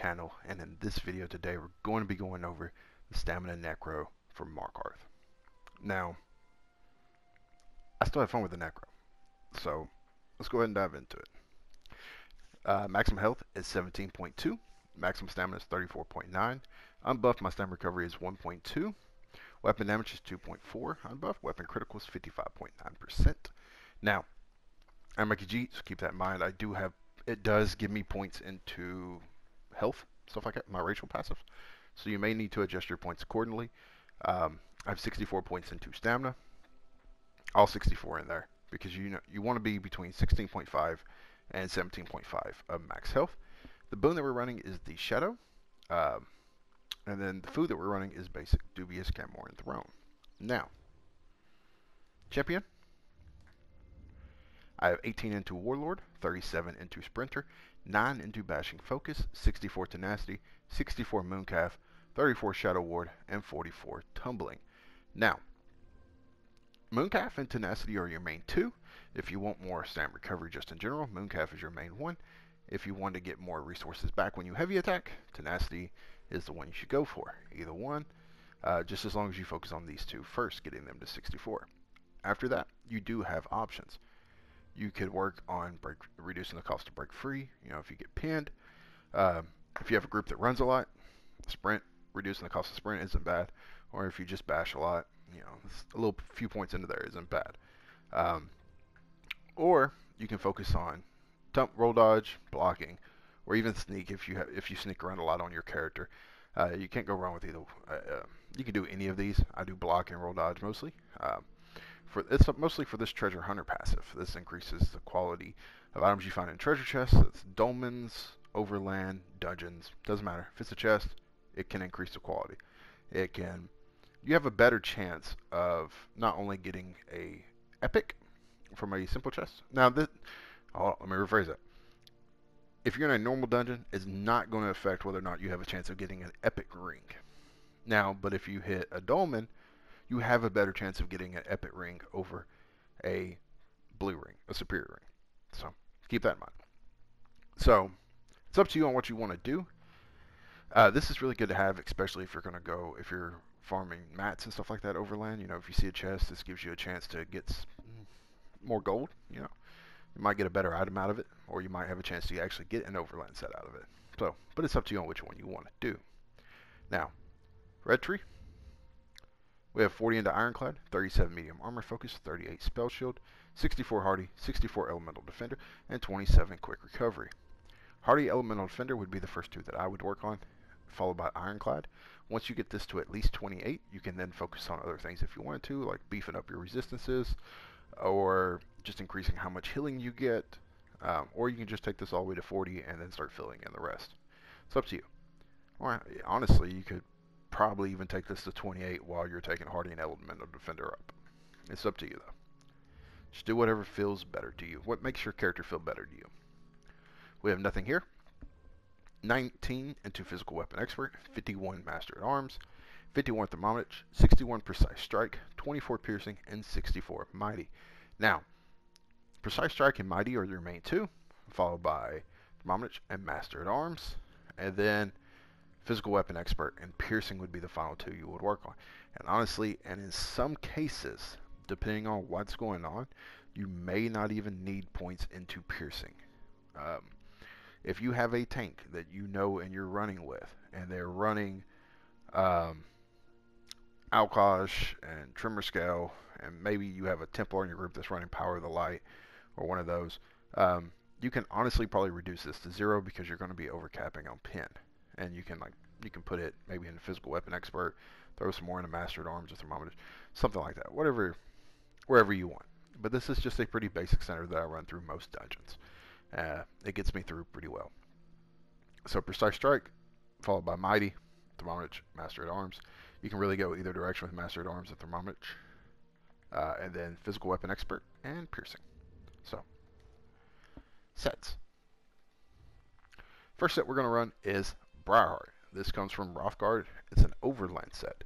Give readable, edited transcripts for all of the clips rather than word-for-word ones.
channel, and in this video today we're going to be going over the Stamina Necro for Markarth. Now, I still have fun with the Necro, so let's go ahead and dive into it. Maximum health is 17.2, maximum stamina is 34.9, unbuffed my stamina recovery is 1.2, weapon damage is 2.4, unbuffed weapon critical is 55.9%. Now, I'm G, so keep that in mind. It does give me points into health, stuff like that, my racial passive. So you may need to adjust your points accordingly. I have 64 points into stamina, all 64 in there, because you want to be between 16.5 and 17.5 of max health. The boon that we're running is the Shadow, and then the food that we're running is basic Dubious Camoran Throne. Now, champion, I have 18 into Warlord, 37 into Sprinter, 9 into Bashing Focus, 64 Tenacity, 64 Mooncalf, 34 Shadow Ward, and 44 Tumbling. Now, Mooncalf and Tenacity are your main two. If you want more stamina recovery just in general, Mooncalf is your main one. If you want to get more resources back when you heavy attack, Tenacity is the one you should go for. Either one, just as long as you focus on these two first, getting them to 64. After that, you do have options. You could work on reducing the cost to break free, if you get pinned. If you have a group that runs a lot, sprint, reducing the cost of sprint isn't bad. Or if you just bash a lot, a few points into there isn't bad. Or you can focus on roll dodge, blocking, or even sneak if you sneak around a lot on your character. You can't go wrong with either. You can do any of these. I do block and roll dodge mostly. It's mostly for this treasure hunter passive. This increases the quality of items you find in treasure chests. It's dolmens, overland, dungeons. Doesn't matter. If it's a chest, it can increase the quality. You have a better chance of not only getting a epic from a simple chest. Now, let me rephrase that. If you're in a normal dungeon, it's not going to affect whether or not you have a chance of getting an epic ring. Now, but if you hit a dolmen, you have a better chance of getting an epic ring over a blue ring, a superior ring. So keep that in mind. So it's up to you on what you want to do. This is really good to have, especially if you're farming mats and stuff like that overland. If you see a chest, this gives you a chance to get more gold. You might get a better item out of it, or you might have a chance to actually get an overland set out of it. So, but it's up to you on which one you want to do. Now, red tree. We have 40 into Ironclad, 37 medium armor focus, 38 spell shield, 64 hardy, 64 elemental defender, and 27 quick recovery. Hardy elemental defender would be the first two that I would work on, followed by Ironclad. Once you get this to at least 28, you can then focus on other things if you want to, like beefing up your resistances, or just increasing how much healing you get, or you can just take this all the way to 40 and then start filling in the rest. It's up to you. Or honestly, you could probably even take this to 28 while you're taking Hardy and Elemental Defender up. It's up to you though. Just do whatever feels better to you. What makes your character feel better to you? We have nothing here. 19 into Physical Weapon Expert, 51 Master at Arms, 51 Thermometer, 61 Precise Strike, 24 Piercing, and 64 Mighty. Now, Precise Strike and Mighty are your main two, followed by Thermometer and Master at Arms, and then Physical Weapon Expert and Piercing would be the final two you would work on. And honestly, and in some cases, depending on what's going on, you may not even need points into Piercing. If you have a tank that you know and you're running with, and they're running Alkosh and Tremor Scale, and maybe you have a Templar in your group that's running Power of the Light, or one of those, you can honestly probably reduce this to 0 because you're going to be overcapping on pin. And you can put it maybe in a Physical Weapon Expert, throw some more in a Master at Arms or Thermometer, something like that. Wherever you want. But this is just a pretty basic center that I run through most dungeons. It gets me through pretty well. So Precise Strike, followed by Mighty, Thermometer, Master at Arms. You can really go either direction with Master at Arms or Thermometer. And then Physical Weapon Expert and Piercing. So, sets. First set we're going to run is Briarheart. This comes from Rothgard. It's an overland set.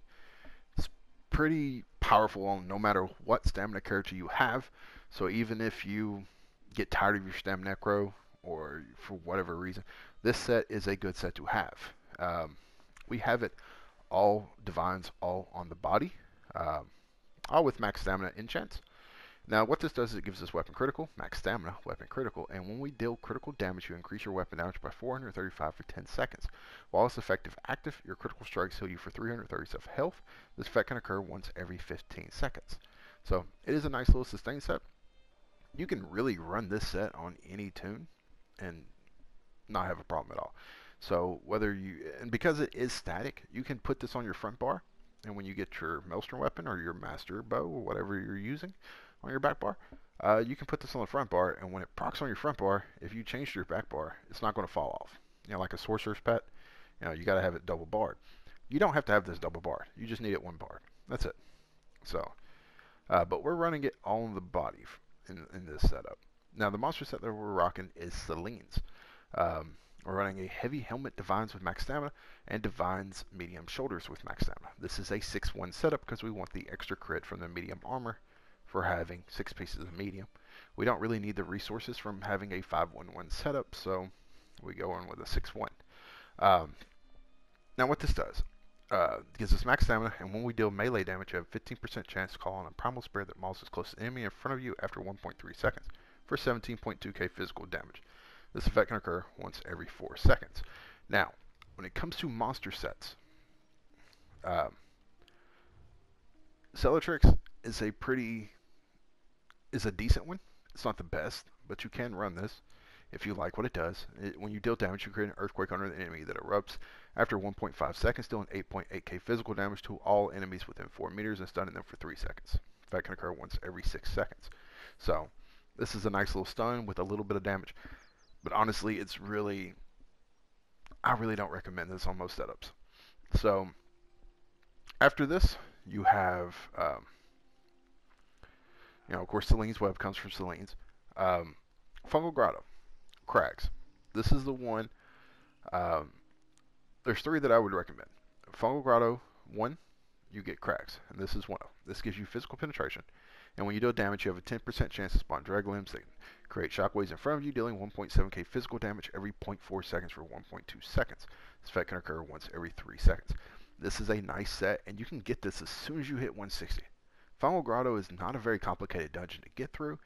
It's pretty powerful on no matter what stamina character you have. So even if you get tired of your stamina necro, or for whatever reason, This set is a good set to have. We have it all divines, all on the body, all with max stamina enchants. Now what this does is it gives us weapon critical, max stamina, weapon critical, and when we deal critical damage, you increase your weapon damage by 435 for 10 seconds. While it's effective active, your critical strikes heal you for 337 health. This effect can occur once every 15 seconds. So it is a nice little sustain set. You can really run this set on any tune and not have a problem at all. So and because it is static, you can put this on your front bar, and when you get your Maelstrom weapon or your master bow or whatever you're using on your back bar, you can put this on the front bar, and when it procs on your front bar, if you change your back bar, it's not going to fall off. Like a sorcerer's pet, you got to have it double barred. You don't have to have this double barred. You just need it one barred. That's it. So, but we're running it on the body in this setup. Now the monster set that we're rocking is Selene. We're running a heavy helmet divines with max stamina and divines medium shoulders with max stamina. This is a 6-1 setup because we want the extra crit from the medium armor for having 6 pieces of medium. We don't really need the resources from having a 5-1-1 setup, so we go in with a 6-1. Now what this does, it gives us max stamina, and when we deal melee damage, you have a 15% chance to call on a primal spirit that mauls its closest enemy in front of you after 1.3 seconds for 17.2k physical damage. This effect can occur once every 4 seconds. Now, when it comes to monster sets, Cellatrix is a decent one. It's not the best, but you can run this if you like what it does. When you deal damage, you create an earthquake under the enemy that erupts after 1.5 seconds, dealing 8.8k physical damage to all enemies within 4 meters and stunning them for 3 seconds. Effect can occur once every 6 seconds. So, this is a nice little stun with a little bit of damage. But honestly, I really don't recommend this on most setups. So, after this, you have, of course, Selene's Web comes from Selene's. Fungal Grotto, Crags. This is the one, there's 3 that I would recommend. Fungal Grotto, 1, you get Crags, and this is one of them. This gives you physical penetration, and when you deal damage, you have a 10% chance to spawn drag limbs that create shockwaves in front of you, dealing 1.7k physical damage every 0.4 seconds for 1.2 seconds. This effect can occur once every 3 seconds. This is a nice set, and you can get this as soon as you hit 160. Fungal Grotto is not a very complicated dungeon to get through.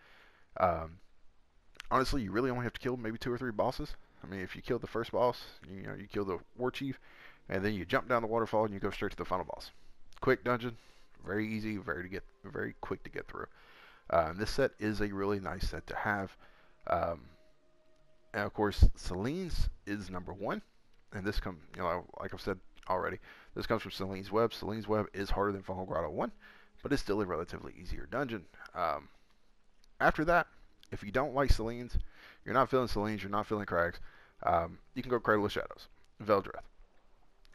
Honestly, you really only have to kill maybe 2 or 3 bosses. I mean, if you kill the first boss, you kill the war chief, and then you jump down the waterfall and you go straight to the final boss. Quick dungeon, very easy, very quick to get through. This set is a really nice set to have. And of course, Selene's is number 1, and this comes, like I've said already, this comes from Selene's Web. Selene's Web is harder than Fungal Grotto 1, but it's still a relatively easier dungeon. After that, if you don't like Selene's, you're not feeling Selene's, you're not feeling Crags, you can go Cradle of Shadows, Veldreth.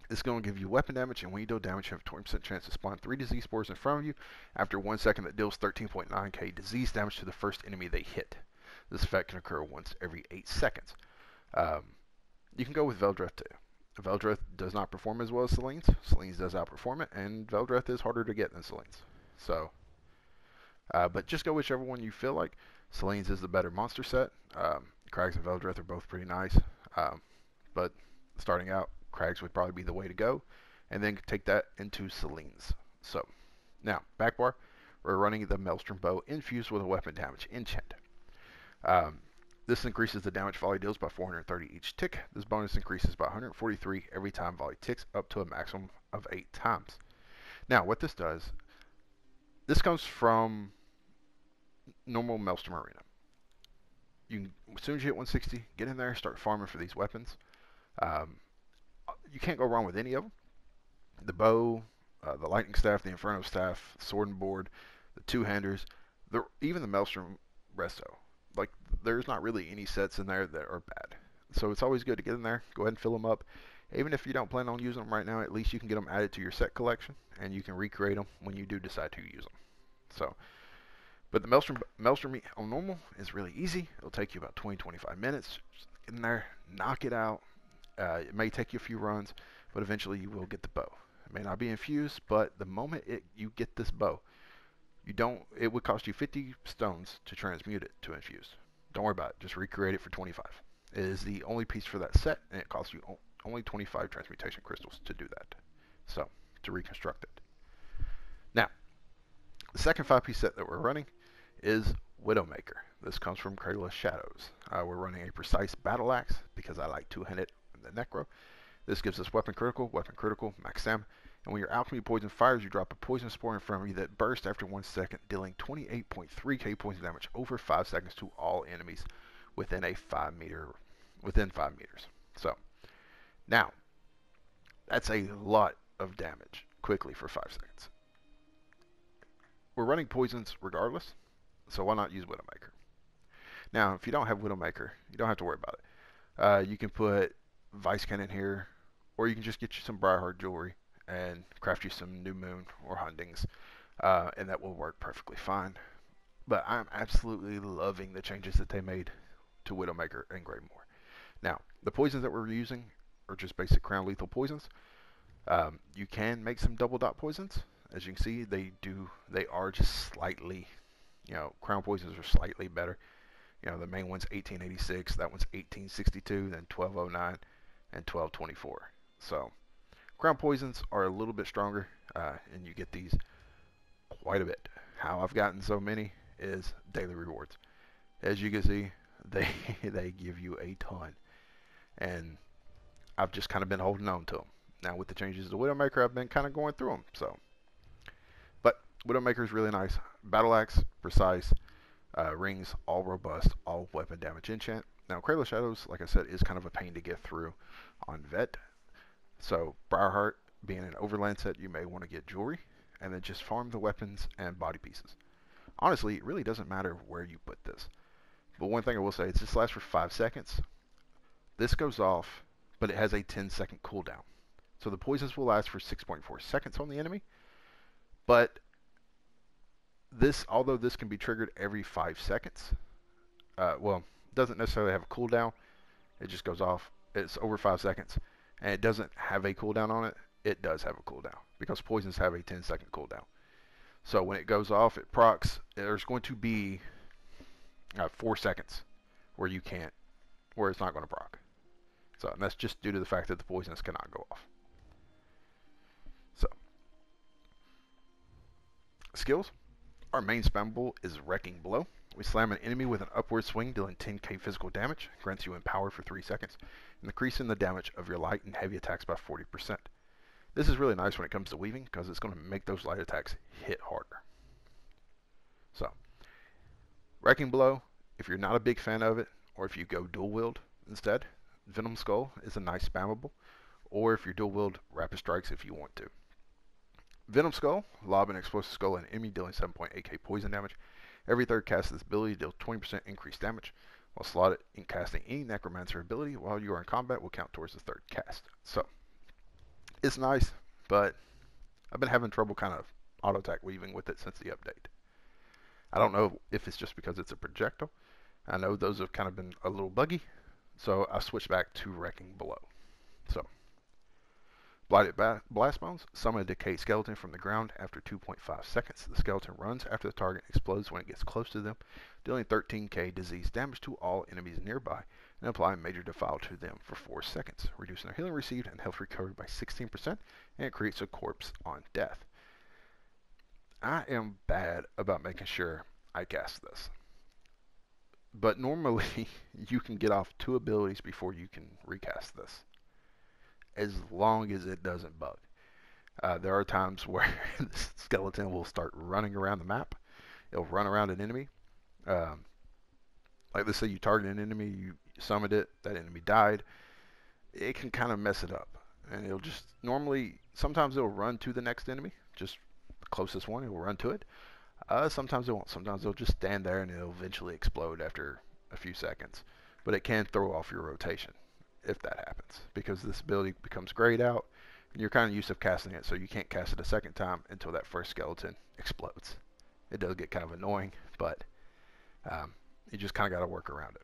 It's going to give you weapon damage, and when you deal damage, you have a 20% chance to spawn 3 disease spores in front of you after 1 second that deals 13.9k disease damage to the first enemy they hit. This effect can occur once every 8 seconds. You can go with Veldreth too. Veldreth does not perform as well as Selene's. Selene's does outperform it, and Veldreth is harder to get than Selene's. So, but just go whichever one you feel like. Selene's is the better monster set. Crags and Veldreth are both pretty nice, but starting out, Crags would probably be the way to go, and then take that into Selene's. So, now, back bar, we're running the Maelstrom Bow infused with a weapon damage enchant. This increases the damage volley deals by 430 each tick. This bonus increases by 143 every time volley ticks, up to a maximum of 8 times. Now, what this does, this comes from normal Maelstrom Arena. As soon as you hit 160, get in there, start farming for these weapons. You can't go wrong with any of them. The bow, the lightning staff, the inferno staff, sword and board, the 2-handers, even the Maelstrom resto. Like, there's not really any sets in there that are bad. So it's always good to get in there, go ahead and fill them up. Even if you don't plan on using them right now, at least you can get them added to your set collection, and you can recreate them when you do decide to use them. So, but the Maelstrom on normal is really easy. It'll take you about 20-25 minutes. Just get in there, knock it out. It may take you a few runs, but eventually you will get the bow. It may not be infused, but the moment you get this bow, it would cost you 50 stones to transmute it to infused. Don't worry about it. Just recreate it for 25. It is the only piece for that set, and it costs you only 25 transmutation crystals to do that. So, to reconstruct it. Now, the second 5-piece set that we're running is Widowmaker. This comes from Cradle of Shadows. We're running a precise battle axe because I like to hit it in the necro. This gives us weapon critical, max stam, and when your alchemy poison fires, you drop a poison spore in front of you that bursts after 1 second, dealing 28.3k poison damage over 5 seconds to all enemies within 5 meters. So, now, that's a lot of damage quickly for 5 seconds. We're running poisons regardless, so why not use Widowmaker? Now, if you don't have Widowmaker, you don't have to worry about it. You can put Vice Cannon here, or you can just get you some Briarheart jewelry and craft you some New Moon or Hundings, and that will work perfectly fine. But I'm absolutely loving the changes that they made to Widowmaker and Greymoor. Now, the poisons that we're using are just basic crown lethal poisons. You can make some double dot poisons. As you can see, they are just slightly, crown poisons are slightly better. The main one's 1886, that one's 1862, then 1209, and 1224. So, crown poisons are a little bit stronger, and you get these quite a bit. How I've gotten so many is daily rewards. As you can see, they give you a ton, and I've just kind of been holding on to them. Now, with the changes to Widowmaker, I've been kind of going through them. So, but Widowmaker is really nice. Battle axe, precise, rings, all robust, all weapon damage enchant. Now, Cradle of Shadows, like I said, is kind of a pain to get through on Vet. So, Briarheart being an overland set, you may want to get jewelry, and then just farm the weapons and body pieces. Honestly, it really doesn't matter where you put this. But one thing I will say is this lasts for 5 seconds. This goes off, but it has a 10-second cooldown. So the poisons will last for 6.4 seconds on the enemy. But although this can be triggered every 5 seconds, it doesn't necessarily have a cooldown. It just goes off. It's over 5 seconds. And it doesn't have a cooldown on it. It does have a cooldown because poisons have a 10-second cooldown. So when it goes off, it procs. There's going to be 4 seconds where it's not going to proc. So, and that's just due to the fact that the poisons cannot go off. So, skills. Our main spammable is Wrecking Blow. We slam an enemy with an upward swing, dealing 10k physical damage. Grants you Empower for 3 seconds, and increasing the damage of your light and heavy attacks by 40%. This is really nice when it comes to weaving, because it's going to make those light attacks hit harder. So, Wrecking Blow, if you're not a big fan of it, or if you go dual wield instead, Venom Skull is a nice spammable, or if you're dual wield, Rapid Strikes if you want to. Venom Skull, lob an explosive skull at an enemy, dealing 7.8k poison damage. Every third cast of this ability deals 20% increased damage, while slotted in casting any Necromancer ability while you are in combat will count towards the third cast. So, it's nice, but I've been having trouble kind of auto-attack weaving with it since the update. I don't know if it's just because it's a projectile. I know those have kind of been a little buggy, so I switched back to Wrecking Blow. So, Blighted Blast Bones. Summon a decayed skeleton from the ground after 2.5 seconds. The skeleton runs after the target explodes when it gets close to them, dealing 13k disease damage to all enemies nearby, and applying Major Defile to them for 4 seconds, reducing their healing received and health recovered by 16%, and it creates a corpse on death. I am bad about making sure I cast this. But normally, you can get off 2 abilities before you can recast this, as long as it doesn't bug. There are times where the skeleton will start running around the map. It'll run around an enemy. Like let's say you target an enemy, you summoned it, that enemy died. It can kind of mess it up. And it'll just, sometimes it'll run to the next enemy, just the closest one, it'll run to it. Sometimes it won't. Sometimes it'll just stand there and it'll eventually explode after a few seconds. But it can throw off your rotation if that happens, because this ability becomes grayed out and you're kind of used to casting it, so you can't cast it a second time until that first skeleton explodes. It does get kind of annoying, but you just kind of got to work around it.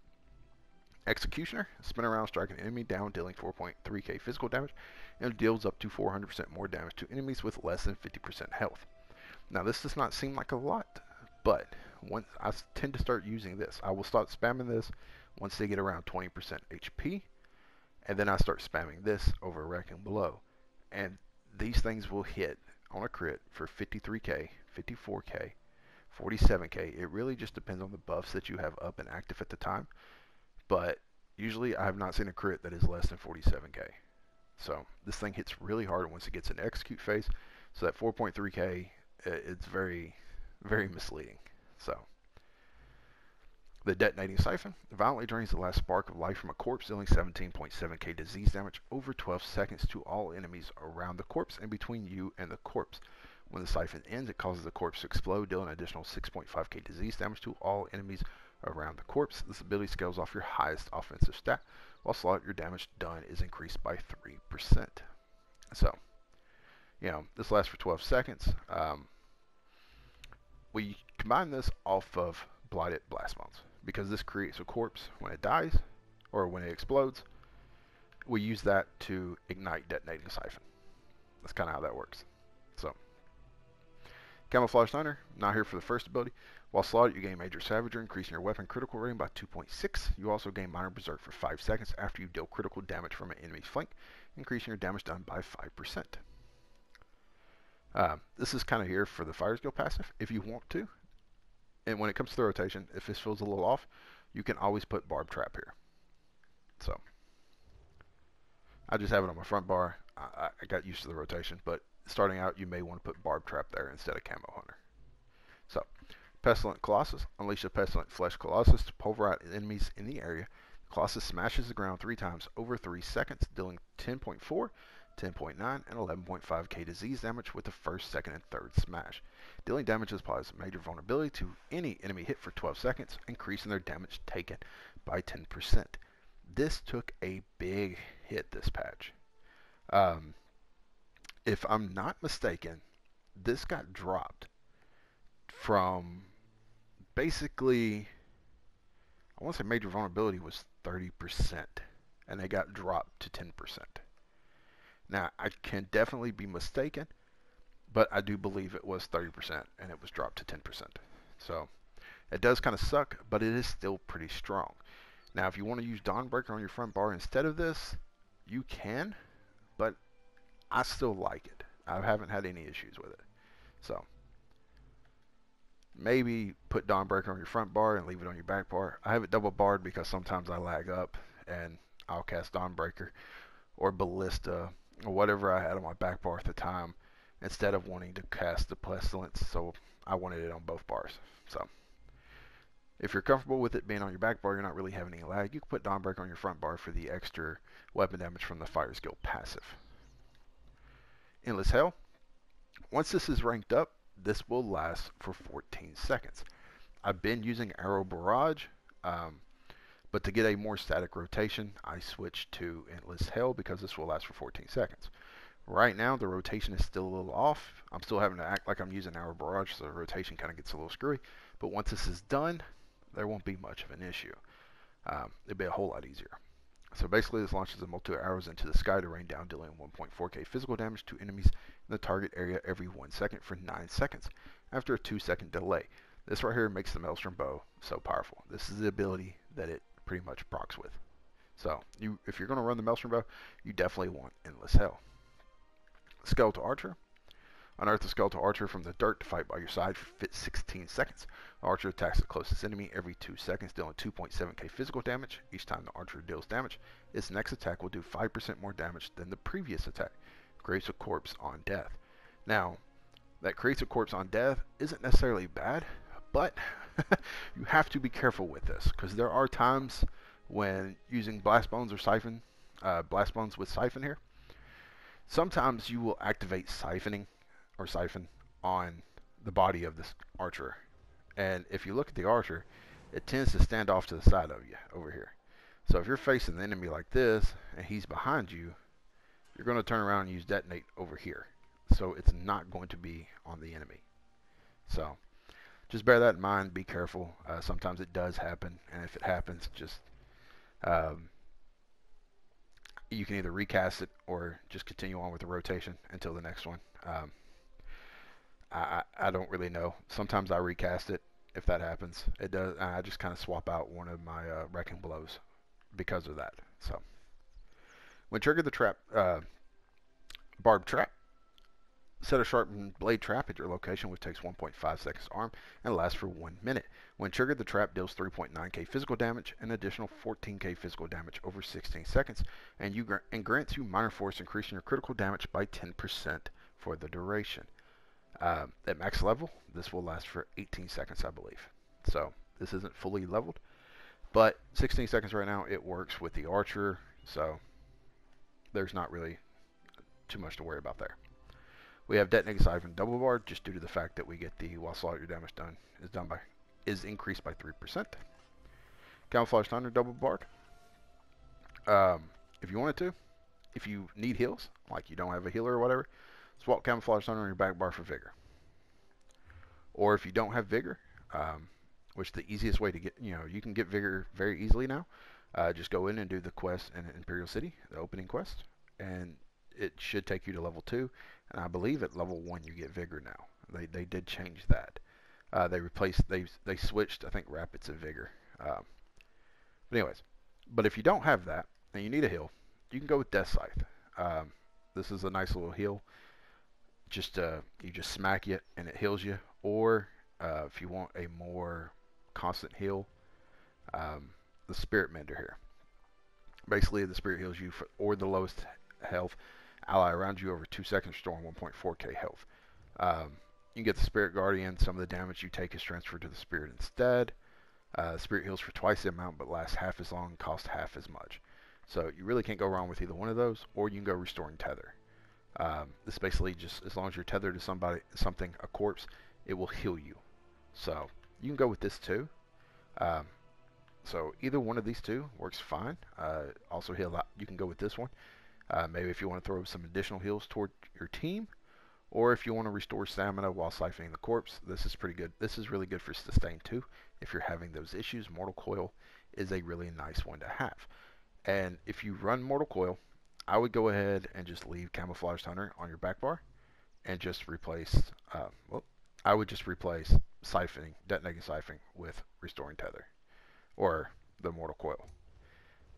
Executioner, spin around, strike an enemy down, dealing 4.3k physical damage, and deals up to 400% more damage to enemies with less than 50% health. Now, this does not seem like a lot, but once I tend to start using this, I will start spamming this once they get around 20% HP, and then I start spamming this over Wrecking below. And these things will hit on a crit for 53k, 54k, 47k. It really just depends on the buffs that you have up and active at the time. But usually I have not seen a crit that is less than 47k. So this thing hits really hard once it gets in execute phase. So that 4.3k, it's very, very misleading. So the detonating siphon violently drains the last spark of life from a corpse, dealing 17.7k disease damage over 12 seconds to all enemies around the corpse and between you and the corpse. When the siphon ends, it causes the corpse to explode, dealing an additional 6.5k disease damage to all enemies around the corpse. This ability scales off your highest offensive stat, while slot your damage done is increased by 3%. So, this lasts for 12 seconds. We combine this off of Blighted Blast Bones, because this creates a corpse when it dies, or when it explodes. We use that to ignite detonating siphon. That's kind of how that works. So, Camouflage Thunder, not here for the first ability. While slotted, you gain Major Savagery, increasing your weapon critical rating by 2.6. You also gain Minor Berserk for 5 seconds after you deal critical damage from an enemy's flank, increasing your damage done by 5%. This is kind of here for the Fire Skill passive, if you want to. And when it comes to the rotation, if this feels a little off, you can always put Barb Trap here. So, I just have it on my front bar. I got used to the rotation, but starting out, you may want to put Barb Trap there instead of Camo Hunter. So, Pestilent Colossus. Unleash a Pestilent Flesh Colossus to pulverize enemies in the area. Colossus smashes the ground 3 times over 3 seconds, dealing 10.4, 10.9, and 11.5k disease damage with the first, second, and third smash. Dealing damage applies major vulnerability to any enemy hit for 12 seconds, increasing their damage taken by 10%. This took a big hit this patch. If I'm not mistaken, this got dropped from basically, I want to say major vulnerability was 30%, and they got dropped to 10%. Now, I can definitely be mistaken, but I do believe it was 30%, and it was dropped to 10%. So, it does kind of suck, but it is still pretty strong. Now, if you want to use Dawnbreaker on your front bar instead of this, you can, but I still like it. I haven't had any issues with it. So, maybe put Dawnbreaker on your front bar and leave it on your back bar. I have it double barred because sometimes I lag up, and I'll cast Dawnbreaker or Ballista or whatever I had on my back bar at the time, instead of wanting to cast the Pestilence, so I wanted it on both bars. So, if you're comfortable with it being on your back bar, you're not really having any lag, you can put Dawnbreaker on your front bar for the extra weapon damage from the Fire Skill passive. Endless Hell. Once this is ranked up, this will last for 14 seconds. I've been using Arrow Barrage, but to get a more static rotation, I switched to Endless Hell because this will last for 14 seconds. Right now, the rotation is still a little off. I'm still having to act like I'm using Arrow Barrage, so the rotation kind of gets a little screwy. But once this is done, there won't be much of an issue. It'll be a whole lot easier. So basically, this launches a multi arrows into the sky to rain down, dealing 1.4k physical damage to enemies in the target area every 1 second for 9 seconds, after a 2-second delay. This right here makes the Maelstrom Bow so powerful. This is the ability that it pretty much procs with. So, if you're going to run the Maelstrom Bow, you definitely want Endless Hell. Skeletal Archer. Unearth the Skeletal Archer from the dirt to fight by your side for 16 seconds. The Archer attacks the closest enemy every 2 seconds, dealing 2.7k physical damage. Each time the Archer deals damage, its next attack will do 5% more damage than the previous attack. Creates a corpse on death. Now, that creates a corpse on death isn't necessarily bad, but you have to be careful with this, because there are times when using Blast Bones or Siphon, Blast Bones with Siphon here, sometimes you will activate Siphoning or Siphon on the body of this Archer. And if you look at the Archer, it tends to stand off to the side of you over here. So if you're facing the enemy like this and he's behind you, you're going to turn around and use Detonate over here. So it's not going to be on the enemy. So just bear that in mind. Be careful. Sometimes it does happen, and if it happens, just you can either recast it or just continue on with the rotation until the next one. I don't really know. Sometimes I recast it if that happens. It does. I just kind of swap out one of my wrecking blows because of that. So when trigger the trap, barb trap, set a sharpened blade trap at your location, which takes 1.5 seconds to arm and lasts for 1 minute. When triggered, the trap deals 3.9k physical damage and additional 14k physical damage over 16 seconds, and grants you minor force, increasing your critical damage by 10% for the duration. At max level, this will last for 18 seconds, I believe. So this isn't fully leveled, but 16 seconds right now, it works with the archer, so there's not really too much to worry about there. We have Detonating Scythe and Double Barred, just due to the fact that we get the while all your damage done is increased by 3%. Camouflage Thunder Double Barred. If you wanted to, if you need heals, like you don't have a healer or whatever, swap Camouflage Thunder on your back bar for Vigor. Or if you don't have Vigor, which the easiest way to get, you can get Vigor very easily now. Just go in and do the quest in Imperial City, the opening quest, and it should take you to level 2. And I believe at level 1 you get Vigor now. They did change that. They switched, I think, Rapids and Vigor. But anyways, but if you don't have that and you need a heal, you can go with Death Scythe. This is a nice little heal. You just smack it and it heals you. Or if you want a more constant heal, the Spirit Mender here. Basically, the Spirit heals you or the lowest health ally around you over 2 seconds, restoring 1.4k health. You can get the Spirit Guardian. Some of the damage you take is transferred to the Spirit instead. Spirit heals for twice the amount, but lasts half as long and costs half as much. So you really can't go wrong with either one of those, or you can go Restoring Tether. This basically just, as long as you're tethered to something, a corpse, it will heal you. So you can go with this too. So either one of these two works fine. Also heal out. You can go with this one. Maybe if you want to throw some additional heals toward your team, or if you want to restore stamina while siphoning the corpse, this is pretty good. This is really good for sustain too. If you're having those issues, Mortal Coil is a really nice one to have. And if you run Mortal Coil, I would go ahead and just leave Camouflaged Hunter on your back bar and just replace, I would just replace Detonating Siphoning with Restoring Tether or the Mortal Coil.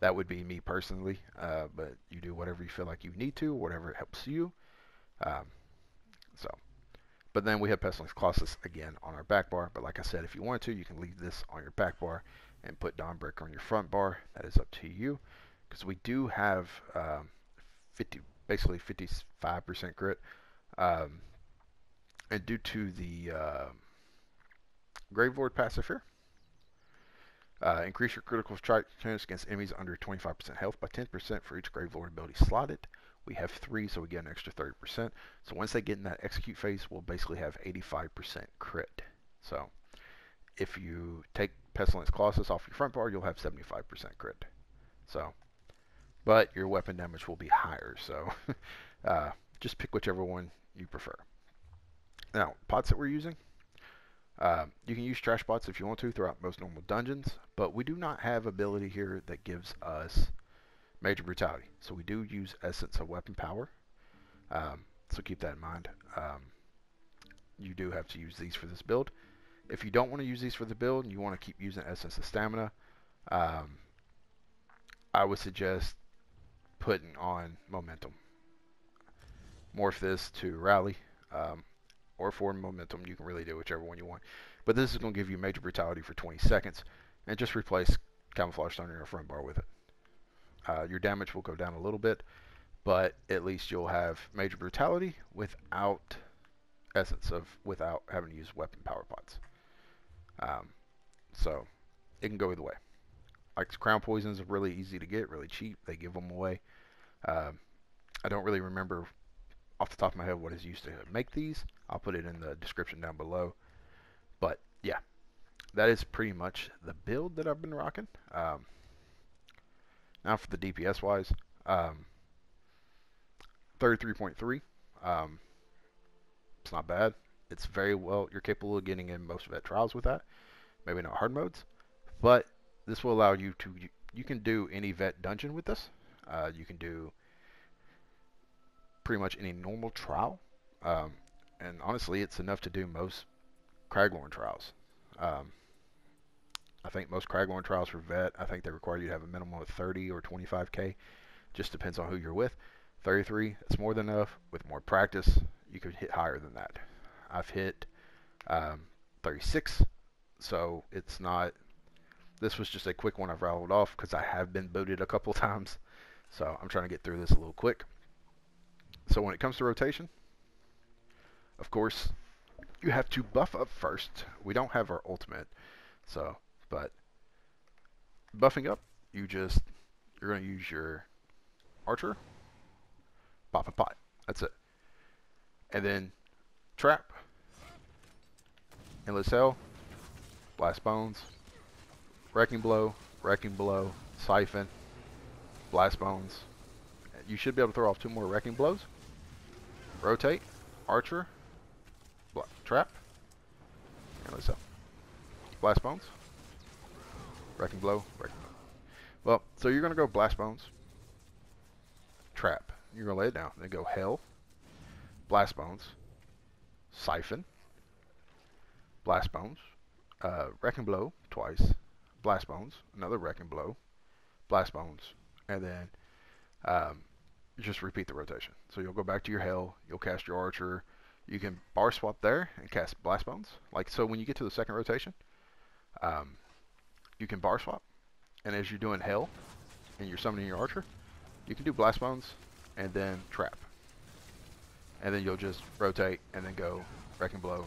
That would be me personally, but you do whatever you feel like you need to, whatever helps you. But then we have Pestilence Colossus again on our back bar. But like I said, if you want to, you can leave this on your back bar and put Dawnbreaker on your front bar. That is up to you, because we do have basically 55% crit, and due to the Gravelord passive here, increase your critical strike chance against enemies under 25% health by 10% for each Gravelord ability slotted. We have 3, so we get an extra 30%. So once they get in that execute phase, we'll basically have 85% crit. So if you take Pestilence Colossus off your front bar, you'll have 75% crit. So, but your weapon damage will be higher. So just pick whichever one you prefer. Now, pots that we're using. You can use trash pots if you want to throughout most normal dungeons, but we do not have ability here that gives us Major Brutality. So we do use Essence of Weapon Power. So keep that in mind. You do have to use these for this build. If you don't want to use these for the build and you want to keep using Essence of Stamina, I would suggest putting on Momentum. Morph this to Rally, or for Momentum. You can really do whichever one you want. But this is going to give you Major Brutality for 20 seconds, and just replace Camouflage Thunder in your front bar with it. Your damage will go down a little bit, but at least you'll have Major Brutality without without having to use weapon power pots. So it can go either way. Like Crown Poisons are really easy to get, really cheap. They give them away. I don't really remember off the top of my head what is used to make these. I'll put it in the description down below. But yeah, that is pretty much the build that I've been rocking. Now for the DPS wise, 33.3. It's not bad. It's very well. You're capable of getting in most vet trials with that. Maybe not hard modes, but this will allow you to. You can do any vet dungeon with this. You can do pretty much any normal trial, and honestly, it's enough to do most Craglorn trials. I think most Kragorn trials for vet, I think they require you to have a minimum of 30 or 25k. Just depends on who you're with. 33, that's more than enough. With more practice, you could hit higher than that. I've hit 36, so it's not. This was just a quick one I've rattled off because I have been booted a couple times. So I'm trying to get through this a little quick. So when it comes to rotation, of course, you have to buff up first. We don't have our ultimate, so, but buffing up, you're going to use your archer, pop and pot. That's it. And then trap, endless hell, blast bones, wrecking blow, siphon, blast bones. You should be able to throw off 2 more wrecking blows. Rotate, archer, trap, endless hell, blast bones, wrecking blow, Well, so you're going to go blast bones, trap. You're going to lay it down. Then go hell, blast bones, siphon, blast bones, wrecking blow twice, blast bones, another wrecking blow, blast bones, and then just repeat the rotation. So you'll go back to your hell, you'll cast your archer, you can bar swap there and cast blast bones. Like, so when you get to the second rotation, you can bar swap, and as you're doing hell and you're summoning your archer, you can do blast bones and then trap. And then you'll just rotate and then go wrecking blow,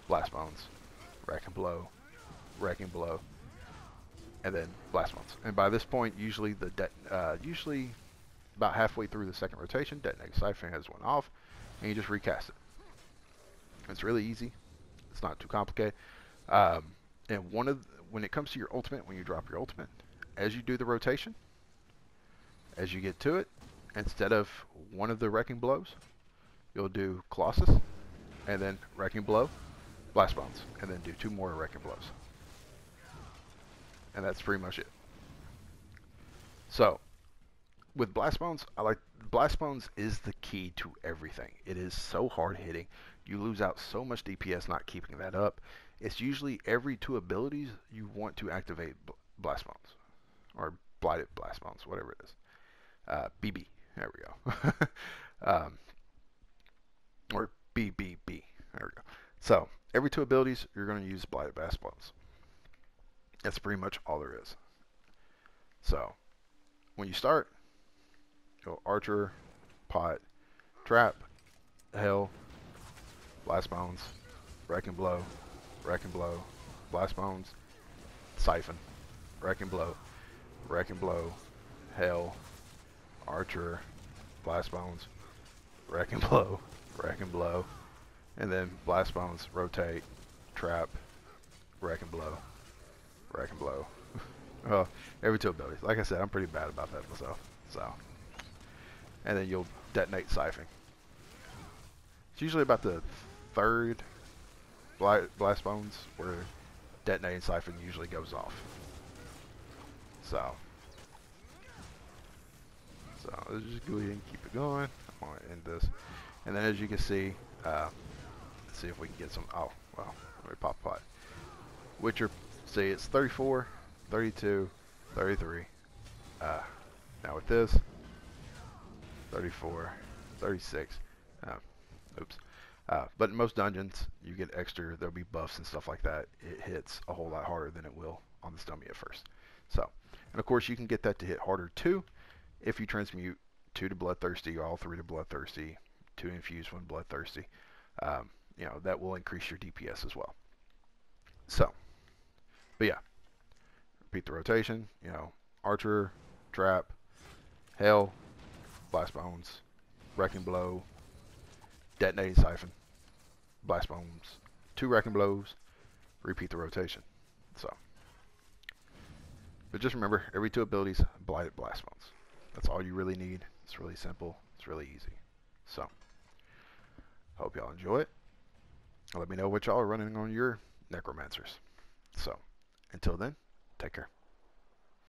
blast bones, wrecking blow, and then blast bones. And by this point, usually usually about halfway through the second rotation, detonating siphon has went off, and you just recast it. It's really easy. It's not too complicated. And when it comes to your ultimate, when you drop your ultimate, as you do the rotation, as you get to it, instead of one of the wrecking blows, you'll do Colossus, and then wrecking blow, blast bones, and then do 2 more wrecking blows. And that's pretty much it. So, with blast bones, blast bones is the key to everything. It is so hard hitting. You lose out so much DPS not keeping that up. It's usually every 2 abilities you want to activate blast bones, or blighted blast bones, whatever it is. BB, there we go. Or BBB, there we go. So every 2 abilities you're going to use blighted blast bones. That's pretty much all there is. So when you start, go archer, pot, trap, hell, blast bones, wrecking blow, blast bones, siphon, wrecking blow, hell, archer, blast bones, wrecking blow, and then blast bones, rotate, trap, wrecking blow. Oh, every 2 abilities. Like I said, I'm pretty bad about that myself. So, and then you'll detonate siphon. It's usually about the 3rd blast bones where detonating siphon usually goes off. So let's just go ahead and keep it going. I'm going to end this. And then as you can see, let's see if we can get some, oh, well, let me pop pot. Witcher, see, it's 34, 32, 33. Now with this, 34, 36. Oops. But in most dungeons, you get extra, there'll be buffs and stuff like that. It hits a whole lot harder than it will on the stomach at first. So, and of course you can get that to hit harder too if you transmute 2 to Bloodthirsty, or all 3 to Bloodthirsty, 2 infused, 1 Bloodthirsty. You know, that will increase your DPS as well. So, but yeah, repeat the rotation, you know, archer, trap, hell, blast bones, wrecking blow, detonating siphon, blast bones, 2 wrecking blows, repeat the rotation. So, but just remember, every 2 abilities, blighted blast bones. That's all you really need. It's really simple. It's really easy. So, hope y'all enjoy it. Let me know what y'all are running on your Necromancers. So, until then, take care.